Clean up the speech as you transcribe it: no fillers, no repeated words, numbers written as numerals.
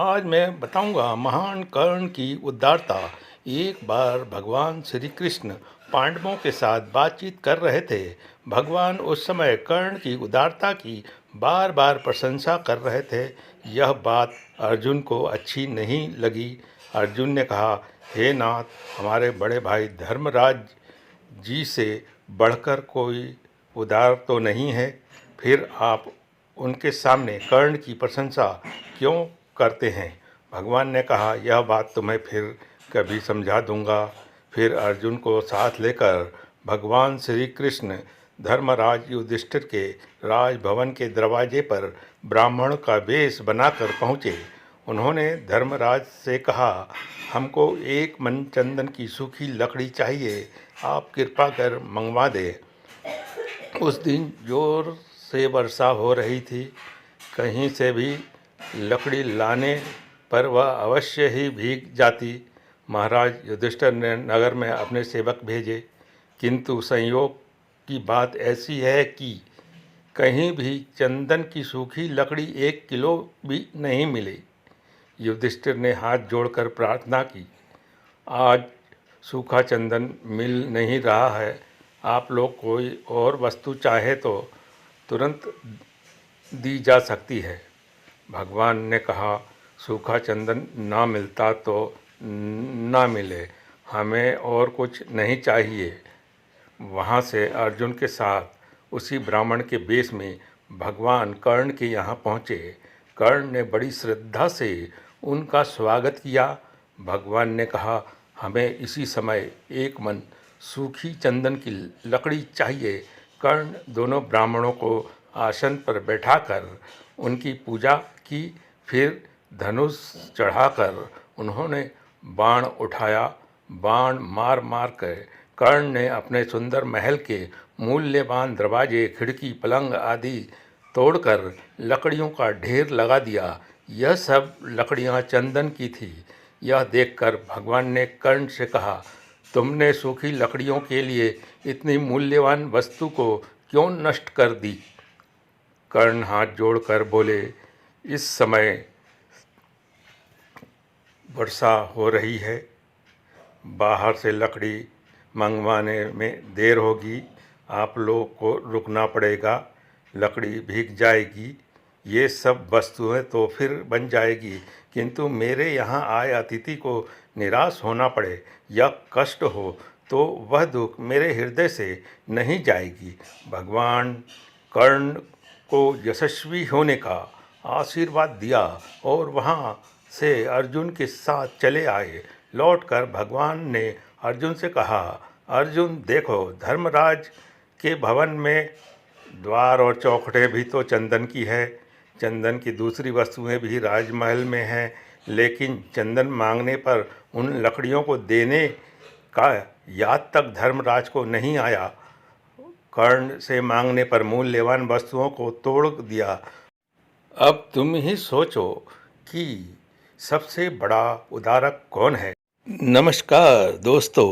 आज मैं बताऊंगा महान कर्ण की उदारता। एक बार भगवान श्री कृष्ण पांडवों के साथ बातचीत कर रहे थे। भगवान उस समय कर्ण की उदारता की बार बार प्रशंसा कर रहे थे। यह बात अर्जुन को अच्छी नहीं लगी। अर्जुन ने कहा, हे नाथ, हमारे बड़े भाई धर्मराज जी से बढ़कर कोई उदार तो नहीं है, फिर आप उनके सामने कर्ण की प्रशंसा क्यों करते हैं? भगवान ने कहा, यह बात तो मैं फिर कभी समझा दूंगा। फिर अर्जुन को साथ लेकर भगवान श्री कृष्ण धर्मराज युधिष्ठिर के राजभवन के दरवाजे पर ब्राह्मण का वेश बनाकर पहुँचे। उन्होंने धर्मराज से कहा, हमको एक मन चंदन की सूखी लकड़ी चाहिए, आप कृपा कर मंगवा दें। उस दिन जोर से वर्षा हो रही थी। कहीं से भी लकड़ी लाने पर वह अवश्य ही भीग जाती। महाराज युधिष्ठिर ने नगर में अपने सेवक भेजे, किंतु संयोग की बात ऐसी है कि कहीं भी चंदन की सूखी लकड़ी 1 किलो भी नहीं मिली। युधिष्ठिर ने हाथ जोड़कर प्रार्थना की, आज सूखा चंदन मिल नहीं रहा है, आप लोग कोई और वस्तु चाहे तो तुरंत दी जा सकती है। भगवान ने कहा, सूखा चंदन ना मिलता तो ना मिले, हमें और कुछ नहीं चाहिए। वहाँ से अर्जुन के साथ उसी ब्राह्मण के वेश में भगवान कर्ण के यहाँ पहुँचे। कर्ण ने बड़ी श्रद्धा से उनका स्वागत किया। भगवान ने कहा, हमें इसी समय 1 मन सूखी चंदन की लकड़ी चाहिए। कर्ण दोनों ब्राह्मणों को आसन पर बैठाकर उनकी पूजा की। फिर धनुष चढ़ाकर उन्होंने बाण उठाया। बाण मार मार कर कर्ण ने अपने सुंदर महल के मूल्यवान दरवाजे, खिड़की, पलंग आदि तोड़कर लकड़ियों का ढेर लगा दिया। यह सब लकड़ियां चंदन की थी। यह देखकर भगवान ने कर्ण से कहा, तुमने सूखी लकड़ियों के लिए इतनी मूल्यवान वस्तु को क्यों नष्ट कर दी? कर्ण हाथ जोड़कर बोले, इस समय वर्षा हो रही है, बाहर से लकड़ी मंगवाने में देर होगी, आप लोग को रुकना पड़ेगा, लकड़ी भीग जाएगी। ये सब वस्तुएं तो फिर बन जाएगी, किंतु मेरे यहाँ आए अतिथि को निराश होना पड़े या कष्ट हो तो वह दुख मेरे हृदय से नहीं जाएगी। भगवान कर्ण को यशस्वी होने का आशीर्वाद दिया और वहाँ से अर्जुन के साथ चले आए। लौटकर भगवान ने अर्जुन से कहा, अर्जुन देखो, धर्मराज के भवन में द्वार और चौखटें भी तो चंदन की है, चंदन की दूसरी वस्तुएं भी राजमहल में हैं, लेकिन चंदन मांगने पर उन लकड़ियों को देने का याद तक धर्मराज को नहीं आया। कर्ण से मांगने पर मूल्यवान वस्तुओं को तोड़ दिया। अब तुम ही सोचो कि सबसे बड़ा उदारक कौन है। नमस्कार दोस्तों।